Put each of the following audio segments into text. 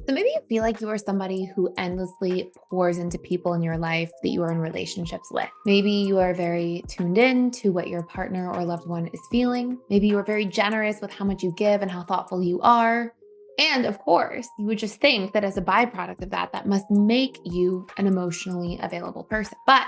So maybe you feel like you are somebody who endlessly pours into people in your life that you are in relationships with. Maybe you are very tuned in to what your partner or loved one is feeling. Maybe you are very generous with how much you give and how thoughtful you are. And of course, you would just think that as a byproduct of that, that must make you an emotionally available person. But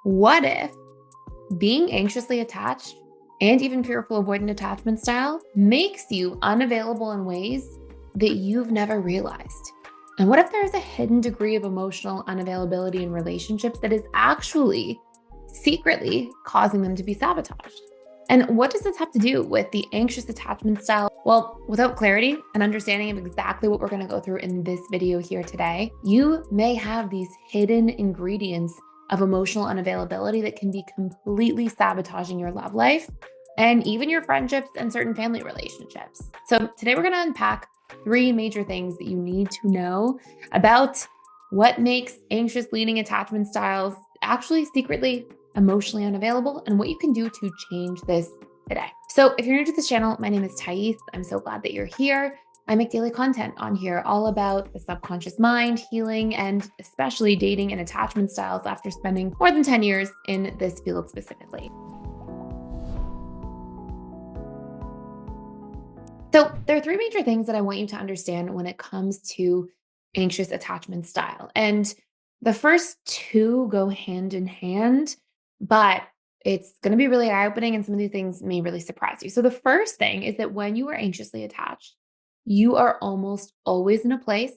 what if being anxiously attached and even fearful avoidant attachment style makes you unavailable in ways that you've never realized? And what if there's a hidden degree of emotional unavailability in relationships that is actually secretly causing them to be sabotaged? And what does this have to do with the anxious attachment style? Well, without clarity and understanding of exactly what we're going to go through in this video here today, you may have these hidden ingredients of emotional unavailability that can be completely sabotaging your love life and even your friendships and certain family relationships. So today we're going to unpack 3 major things that you need to know about what makes anxious leading attachment styles actually secretly emotionally unavailable and what you can do to change this today. So if you're new to this channel, my name is Thais. I'm so glad that you're here. I make daily content on here all about the subconscious mind, healing, and especially dating and attachment styles after spending more than 10 years in this field specifically. So there are 3 major things that I want you to understand when it comes to anxious attachment style. And the first 2 go hand in hand, but it's going to be really eye-opening and some of these things may really surprise you. So the first thing is that when you are anxiously attached, you are almost always in a place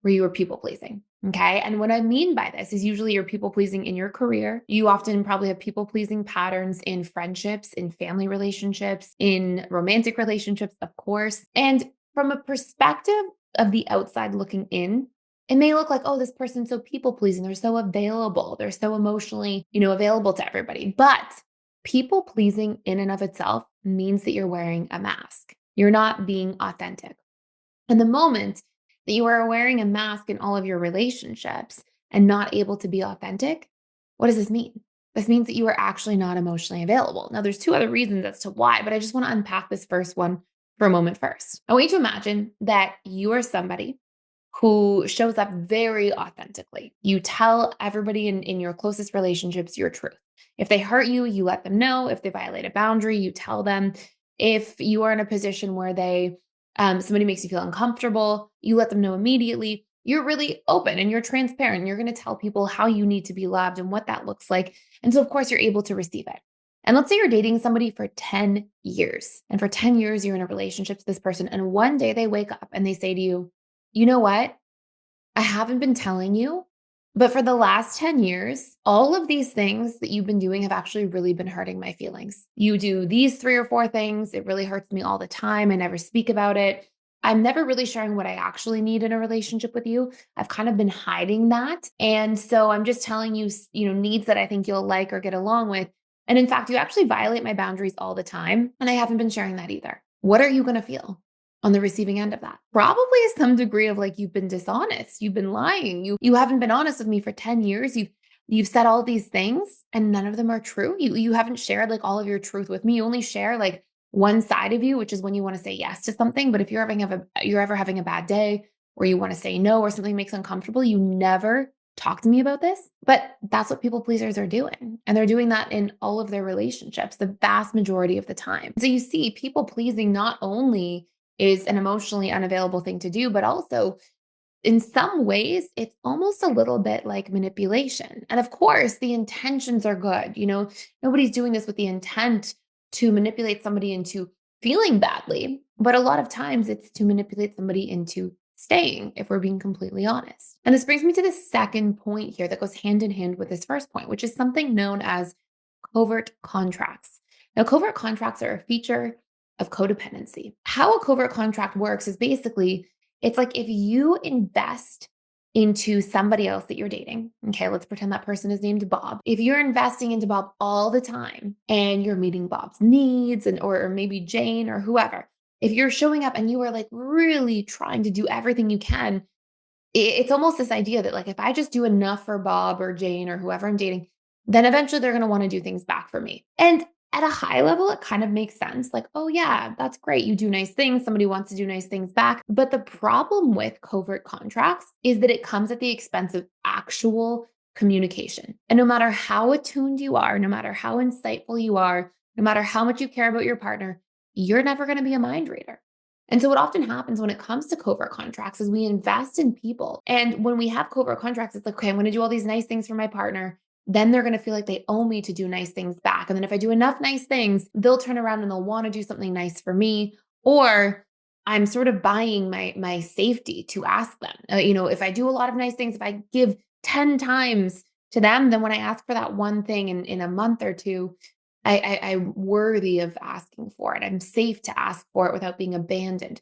where you are people pleasing. Okay. And what I mean by this is usually you're people pleasing in your career. You often probably have people pleasing patterns in friendships, in family relationships, in romantic relationships, of course. And from a perspective of the outside looking in, it may look like, oh, this person's so people pleasing. They're so available. They're so emotionally, available to everybody. But people pleasing in and of itself means that you're wearing a mask. You're not being authentic. And the moment that you are wearing a mask in all of your relationships and not able to be authentic, what does this mean? This means that you are actually not emotionally available. Now, there's 2 other reasons as to why, but I just want to unpack this first one for a moment first. I want you to imagine that you are somebody who shows up very authentically. You tell everybody in your closest relationships your truth. If they hurt you, you let them know. If they violate a boundary, you tell them. If you are in a position where somebody makes you feel uncomfortable, you let them know immediately. You're really open and you're transparent. You're going to tell people how you need to be loved and what that looks like. And so, of course, you're able to receive it. And let's say you're dating somebody for 10 years. And for 10 years, you're in a relationship with this person. And one day they wake up and they say to you, you know what? I haven't been telling you, but for the last 10 years, all of these things that you've been doing have actually really been hurting my feelings. You do these 3 or 4 things. It really hurts me all the time. I never speak about it. I'm never really sharing what I actually need in a relationship with you. I've kind of been hiding that. And so I'm just telling you, needs that I think you'll like or get along with. And in fact, you actually violate my boundaries all the time. And I haven't been sharing that either. What are you going to feel on the receiving end of that? Probably some degree of like, you've been dishonest, you've been lying, you haven't been honest with me for 10 years. You've said all these things and none of them are true. You haven't shared like all of your truth with me. You only share like one side of you, which is when you want to say yes to something. But if you're ever having a bad day or you want to say no or something makes uncomfortable, you never talk to me about this. But that's what people pleasers are doing. And they're doing that in all of their relationships, the vast majority of the time. So you see, people pleasing not only is an emotionally unavailable thing to do, but also in some ways, it's almost a little bit like manipulation. And of course, the intentions are good. Nobody's doing this with the intent to manipulate somebody into feeling badly. But a lot of times it's to manipulate somebody into staying, if we're being completely honest. And this brings me to the second point here that goes hand in hand with this first point, which is something known as covert contracts. Now, covert contracts are a feature of codependency. How a covert contract works is basically, it's like if you invest into somebody else that you're dating, okay, let's pretend that person is named Bob. If you're investing into Bob all the time and you're meeting Bob's needs or maybe Jane or whoever, if you're showing up and you are like really trying to do everything you can, it's almost this idea that like, if I just do enough for Bob or Jane or whoever I'm dating, then eventually they're going to want to do things back for me. And At a high level, it kind of makes sense. Like, oh, yeah, that's great. You do nice things. Somebody wants to do nice things back. But the problem with covert contracts is that it comes at the expense of actual communication. And no matter how attuned you are, no matter how insightful you are, no matter how much you care about your partner, you're never going to be a mind reader. And so, what often happens when it comes to covert contracts is we invest in people. And when we have covert contracts, it's like, okay, I'm going to do all these nice things for my partner. Then they're going to feel like they owe me to do nice things back. And then if I do enough nice things, they'll turn around and they'll want to do something nice for me. Or I'm sort of buying my safety to ask them. If I do a lot of nice things, if I give 10 times to them, then when I ask for that one thing in a month or two, I'm worthy of asking for it. I'm safe to ask for it without being abandoned.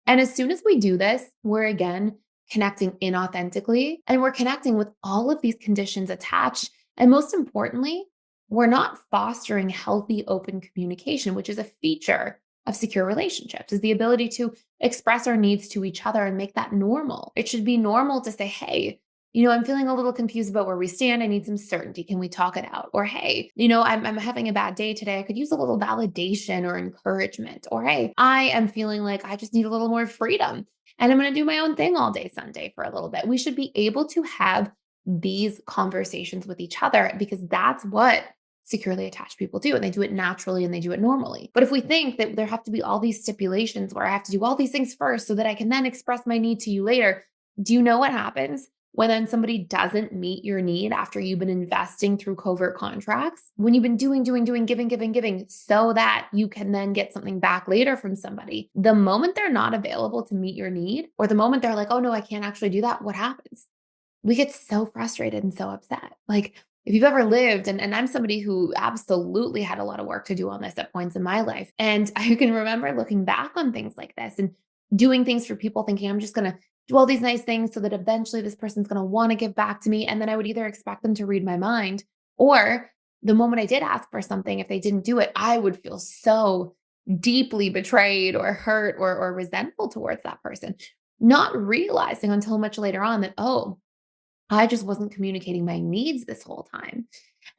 And as soon as we do this, we're again connecting inauthentically and we're connecting with all of these conditions attached. And most importantly, we're not fostering healthy, open communication, which is a feature of secure relationships, is the ability to express our needs to each other and make that normal. It should be normal to say, hey, I'm feeling a little confused about where we stand. I need some certainty. Can we talk it out? Or, hey, I'm having a bad day today. I could use a little validation or encouragement. Or, hey, I am feeling like I just need a little more freedom and I'm going to do my own thing all day Sunday for a little bit. We should be able to have these conversations with each other because that's what securely attached people do. And they do it naturally and they do it normally. But if we think that there have to be all these stipulations where I have to do all these things first so that I can then express my need to you later, do you know what happens? When then somebody doesn't meet your need after you've been investing through covert contracts, when you've been doing, giving, so that you can then get something back later from somebody, the moment they're not available to meet your need, or the moment they're like, oh no, I can't actually do that, what happens? We get so frustrated and so upset. Like if you've ever lived, and I'm somebody who absolutely had a lot of work to do on this at points in my life. And I can remember looking back on things like this and doing things for people thinking I'm just going to do all these nice things so that eventually this person's going to want to give back to me. And then I would either expect them to read my mind or the moment I did ask for something, if they didn't do it, I would feel so deeply betrayed or hurt or resentful towards that person, not realizing until much later on that, oh, I just wasn't communicating my needs this whole time.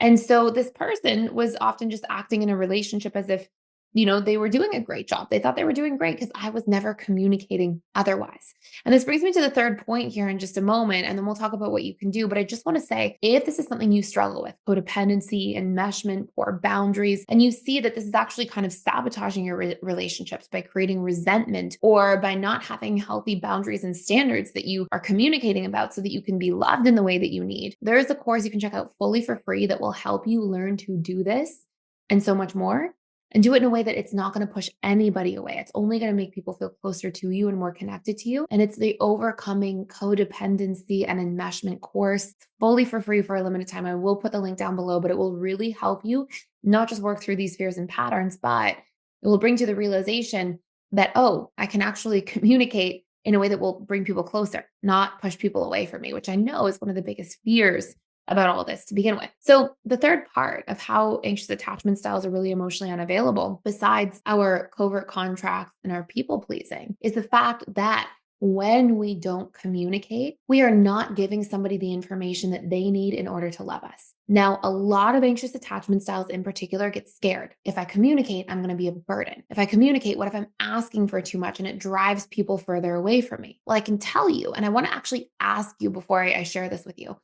And so this person was often just acting in a relationship as if, they were doing a great job. They thought they were doing great because I was never communicating otherwise. And this brings me to the third point here in just a moment, and then we'll talk about what you can do. But I just want to say, if this is something you struggle with, codependency, enmeshment, poor boundaries, and you see that this is actually kind of sabotaging your relationships by creating resentment or by not having healthy boundaries and standards that you are communicating about so that you can be loved in the way that you need, there's a course you can check out fully for free that will help you learn to do this and so much more. And do it in a way that it's not going to push anybody away. It's only going to make people feel closer to you and more connected to you. And it's the Overcoming Codependency and Enmeshment course, fully for free for a limited time. I will put the link down below, but it will really help you not just work through these fears and patterns, but it will bring to the realization that, oh, I can actually communicate in a way that will bring people closer, not push people away from me, which I know is one of the biggest fears about all this to begin with. So the third part of how anxious attachment styles are really emotionally unavailable, besides our covert contracts and our people pleasing, is the fact that when we don't communicate, we are not giving somebody the information that they need in order to love us. Now, a lot of anxious attachment styles in particular get scared. If I communicate, I'm going to be a burden. If I communicate, what if I'm asking for too much and it drives people further away from me? Well, I can tell you, and I want to actually ask you before I share this with you.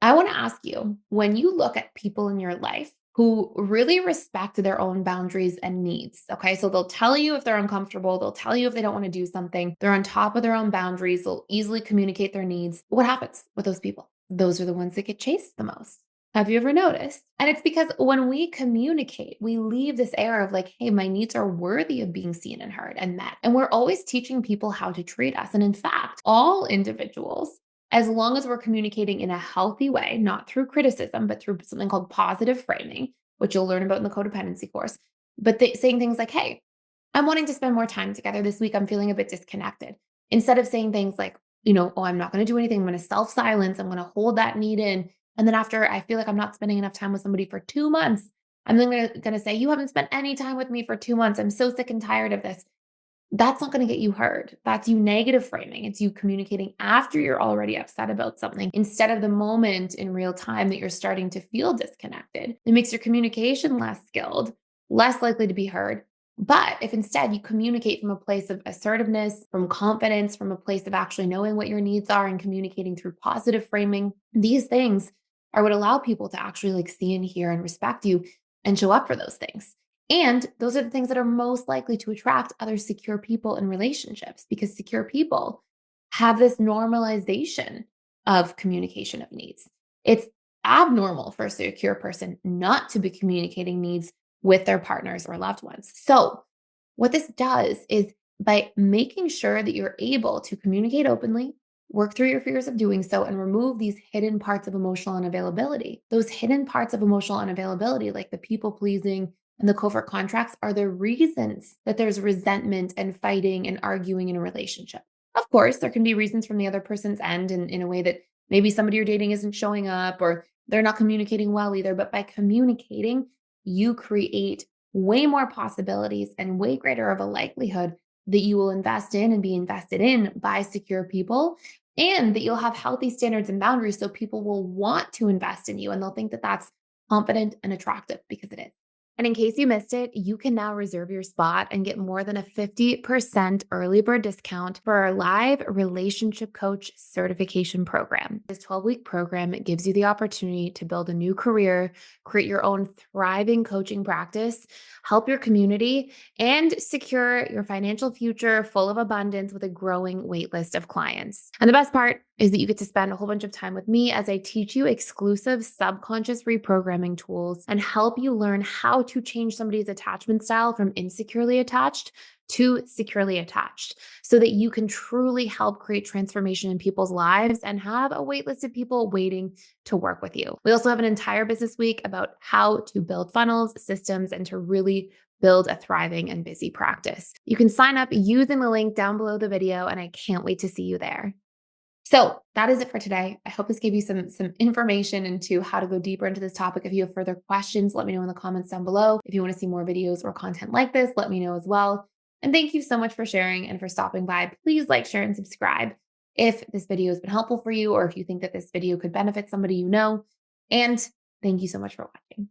I want to ask you, when you look at people in your life who really respect their own boundaries and needs, okay? So they'll tell you if they're uncomfortable, they'll tell you if they don't want to do something, they're on top of their own boundaries, they'll easily communicate their needs. What happens with those people? Those are the ones that get chased the most. Have you ever noticed? And it's because when we communicate, we leave this air of like, hey, my needs are worthy of being seen and heard and met. And we're always teaching people how to treat us. And in fact, all individuals, as long as we're communicating in a healthy way, not through criticism, but through something called positive framing, which you'll learn about in the codependency course, but saying things like, hey, I'm wanting to spend more time together this week. I'm feeling a bit disconnected. Instead of saying things like, oh, I'm not going to do anything. I'm going to self-silence. I'm going to hold that need in. And then after I feel like I'm not spending enough time with somebody for 2 months, I'm then going to say, you haven't spent any time with me for 2 months. I'm so sick and tired of this. That's not going to get you heard. That's you negative framing. It's you communicating after you're already upset about something instead of the moment in real time that you're starting to feel disconnected. It makes your communication less skilled. less likely to be heard. But if instead you communicate from a place of assertiveness, from confidence, from a place of actually knowing what your needs are and communicating through positive framing, these things are what allow people to actually like see and hear and respect you and show up for those things. And those are the things that are most likely to attract other secure people in relationships because secure people have this normalization of communication of needs. It's abnormal for a secure person not to be communicating needs with their partners or loved ones. So, what this does is by making sure that you're able to communicate openly, work through your fears of doing so, and remove these hidden parts of emotional unavailability. Those hidden parts of emotional unavailability, like the people pleasing and the covert contracts, are the reasons that there's resentment and fighting and arguing in a relationship. Of course, there can be reasons from the other person's end in a way that maybe somebody you're dating isn't showing up or they're not communicating well either. But by communicating, you create way more possibilities and way greater of a likelihood that you will invest in and be invested in by secure people and that you'll have healthy standards and boundaries so people will want to invest in you and they'll think that that's confident and attractive because it is. And in case you missed it, you can now reserve your spot and get more than a 50% early bird discount for our live relationship coach certification program. This 12-week program gives you the opportunity to build a new career, create your own thriving coaching practice, help your community, and secure your financial future full of abundance with a growing waitlist of clients. And the best part is that you get to spend a whole bunch of time with me as I teach you exclusive subconscious reprogramming tools and help you learn how to change somebody's attachment style from insecurely attached to securely attached so that you can truly help create transformation in people's lives and have a wait list of people waiting to work with you. We also have an entire business week about how to build funnels, systems, and to really build a thriving and busy practice. You can sign up using the link down below the video, and I can't wait to see you there. So that is it for today. I hope this gave you some information into how to go deeper into this topic. If you have further questions, let me know in the comments down below. If you want to see more videos or content like this, let me know as well. And thank you so much for sharing and for stopping by. Please like, share, and subscribe if this video has been helpful for you or if you think that this video could benefit somebody you know. And thank you so much for watching.